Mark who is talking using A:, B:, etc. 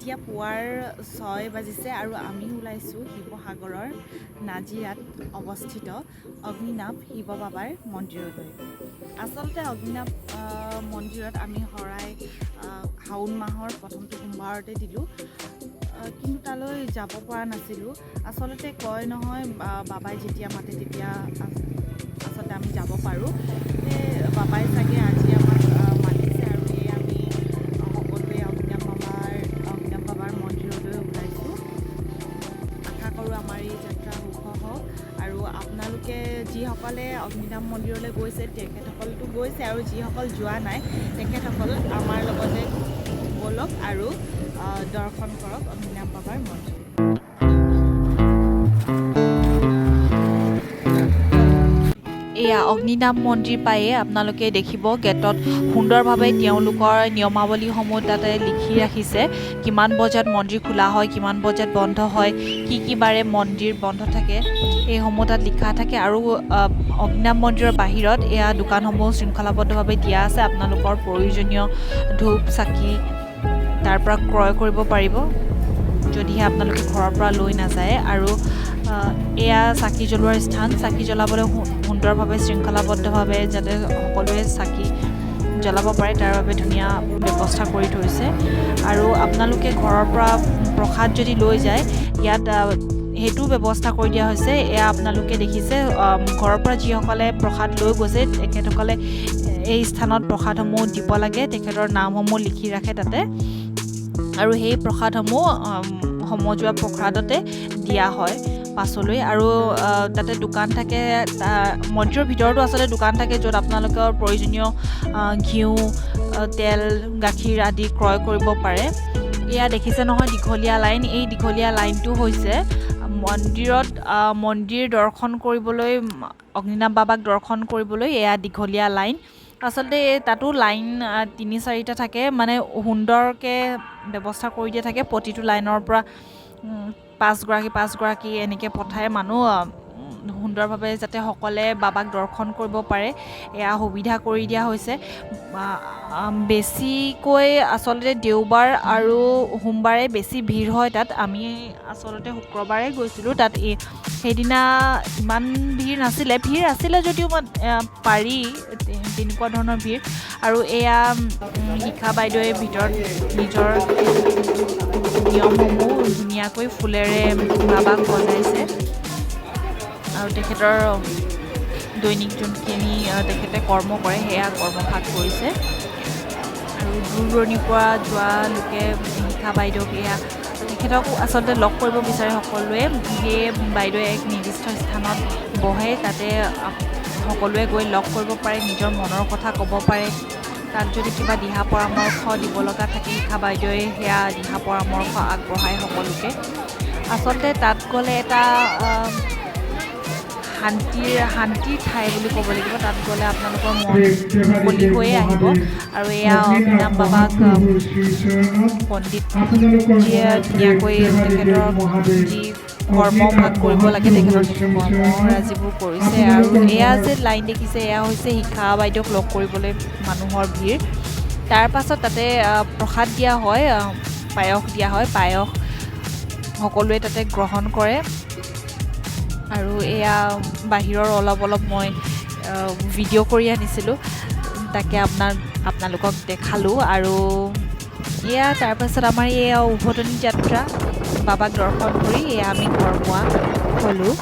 A: এতিয়া পুৱাৰ 6 বাজিছে আৰু আমি ওলাইছোঁ শিৱসাগৰৰ নাজিৰাত অৱস্থিত অগ্নিনাভ শিৱ বাবাৰ মন্দিৰলৈ। আচলতে অগ্নিনাভ মন্দিৰত আমি শৰাই শাওণ মাহৰ প্ৰথমটো সোমবাৰতে দিলোঁ, কিন্তু তালৈ যাব পৰা নাছিলোঁ। আচলতে কয় নহয় বাবাই যেতিয়া মাতে তেতিয়া আচলতে আমি যাব পাৰোঁ। সেই বাবাই চাগে আজি আমাক মাতিছে আৰু এই আমি সকলোৱে অগ্নিনাভ বাবাৰ মন্দিৰলৈ ওলাইছোঁ। আশা কৰোঁ আমাৰ এই যাত্ৰা শুভ হওক আৰু আপোনালোকে যিসকলে অগ্নিনাভ মন্দিৰলৈ গৈছে তেখেতসকলতো গৈছে, আৰু যিসকল যোৱা নাই তেখেতসকল আমাৰ লগতে বলক আৰু দৰ্শন কৰক অগ্নিনাভ বাবাৰ মন্দিৰ। এয়া অগ্নিনাভ মন্দিৰ পায়ে আপোনালোকে দেখিব গেটত সুন্দৰভাৱে তেওঁলোকৰ নিয়মাৱলীসমূহ তাতে লিখি ৰাখিছে। কিমান বজাত মন্দিৰ খোলা হয়, কিমান বজাত বন্ধ হয়, কি বাৰে মন্দিৰ বন্ধ থাকে, এইসমূহ তাত লিখা থাকে। আৰু অগ্নিনাভ মন্দিৰৰ বাহিৰত এয়া দোকানসমূহ শৃংখলাবদ্ধভাৱে দিয়া আছে। আপোনালোকৰ প্ৰয়োজনীয় ধূপ চাকি তাৰ পৰা ক্ৰয় কৰিব পাৰিব যদিহে আপোনালোকে ঘৰৰ পৰা লৈ নাযায়। আৰু এয়া চাকি জ্বলোৱাৰ স্থান। চাকি জ্বলাবলৈ সুন্দৰভাৱে শৃংখলাবদ্ধভাৱে যাতে সকলোৱে চাকি জ্বলাব পাৰে তাৰ বাবে ধুনীয়া ব্যৱস্থা কৰি থৈছে। আৰু আপোনালোকে ঘৰৰ পৰা প্ৰসাদ যদি লৈ যায় ইয়াত সেইটো ব্যৱস্থা কৰি দিয়া হৈছে। এয়া আপোনালোকে দেখিছে ঘৰৰ পৰা যিসকলে প্ৰসাদ লৈ গৈছে তেখেতসকলে এই স্থানত প্ৰসাদসমূহ দিব লাগে, তেখেতৰ নামসমূহ লিখি ৰাখে তাতে, আৰু সেই প্ৰসাদসমূহ সমজুৱা প্ৰসাদতে দিয়া হয় পাছলৈ। আৰু তাতে দোকান থাকে, মন্দিৰৰ ভিতৰতো আচলতে দোকান থাকে য'ত আপোনালোকৰ প্ৰয়োজনীয় ঘিউ, তেল, গাখীৰ আদি ক্ৰয় কৰিব পাৰে। এয়া দেখিছে নহয় দীঘলীয়া লাইন, এই দীঘলীয়া লাইনটো হৈছে মন্দিৰ দৰ্শন কৰিবলৈ, অগ্নিনাভ বাবাক দৰ্শন কৰিবলৈ এয়া দীঘলীয়া লাইন। আচলতে তাতো লাইন 3-4টা থাকে, মানে সুন্দৰকৈ ব্যৱস্থা কৰি দিয়া থাকে। প্ৰতিটো লাইনৰ পৰা 5গৰাকী এনেকৈ পঠায় মানুহ সুন্দৰভাৱে যাতে সকলোৱে বাবাক দৰ্শন কৰিব পাৰে, এয়া সুবিধা কৰি দিয়া হৈছে। বেছিকৈ আচলতে দেওবাৰ আৰু সোমবাৰে বেছি ভিৰ হয় তাত। আমি আচলতে শুক্ৰবাৰে গৈছিলোঁ, তাত সেইদিনা ইমান ভিৰ আছিলে যদিও পাৰি তেনেকুৱা ধৰণৰ ভিৰ। আৰু এয়া শিখা বাইদেৱে ভিতৰত নিজৰ নিয়মসমূহ ধুনীয়াকৈ ফুলেৰে বাবাক সজাইছে, আৰু তেখেতৰ দৈনিক যোনখিনি তেখেতে কৰ্ম কৰে সেয়া কৰ্মভাগ কৰিছে। আৰু দূৰ দূৰণিৰ পৰা যোৱা লোকে শিখা বাইদেউক তেখেতকো আচলতে লগ কৰিব বিচাৰে সকলোৱে। সেয়ে বাইদেৱে এক নিৰ্দিষ্ট স্থানত বহে, তাতে সকলোৱে গৈ লগ কৰিব পাৰে, নিজৰ মনৰ কথা ক'ব পাৰে। তাত যদি কিবা দিহা পৰামৰ্শ দিব লগা থাকে শিখা বাইদেৱে সেয়া দিহা পৰামৰ্শ আগবঢ়ায় সকলোকে। আচলতে তাত গ'লে এটা শান্তিৰ ঠাই বুলি ক'ব লাগিব। তাত গ'লে আপোনালোকৰ মন মুকলি হৈয়ে আহিব। আৰু এয়া অগ্নিনাভ বাবাক পণ্ডিতজীয়ে ধুনীয়াকৈ তেখেতৰ যি কৰ্মভাগ কৰিব লাগে তেখেতৰ কৰ্মৰাজিবোৰ কৰিছে। আৰু এয়া যে লাইন দেখিছে এয়া হৈছে শিখা বাইদেউক লগ কৰিবলৈ মানুহৰ ভিৰ। তাৰ পাছত তাতে প্ৰসাদ দিয়া হয়, পায়স দিয়া হয়, পায়স সকলোৱে তাতে গ্ৰহণ কৰে। আৰু এয়া বাহিৰৰ অলপ মই ভিডিঅ' কৰি আনিছিলোঁ, তাকে আপোনালোকক দেখালোঁ। আৰু এয়া তাৰপাছত আমাৰ এয়া উভতনি যাত্ৰা, বাবাক দৰ্শন কৰি এয়া আমি ঘৰ পোৱা হ'লোঁ।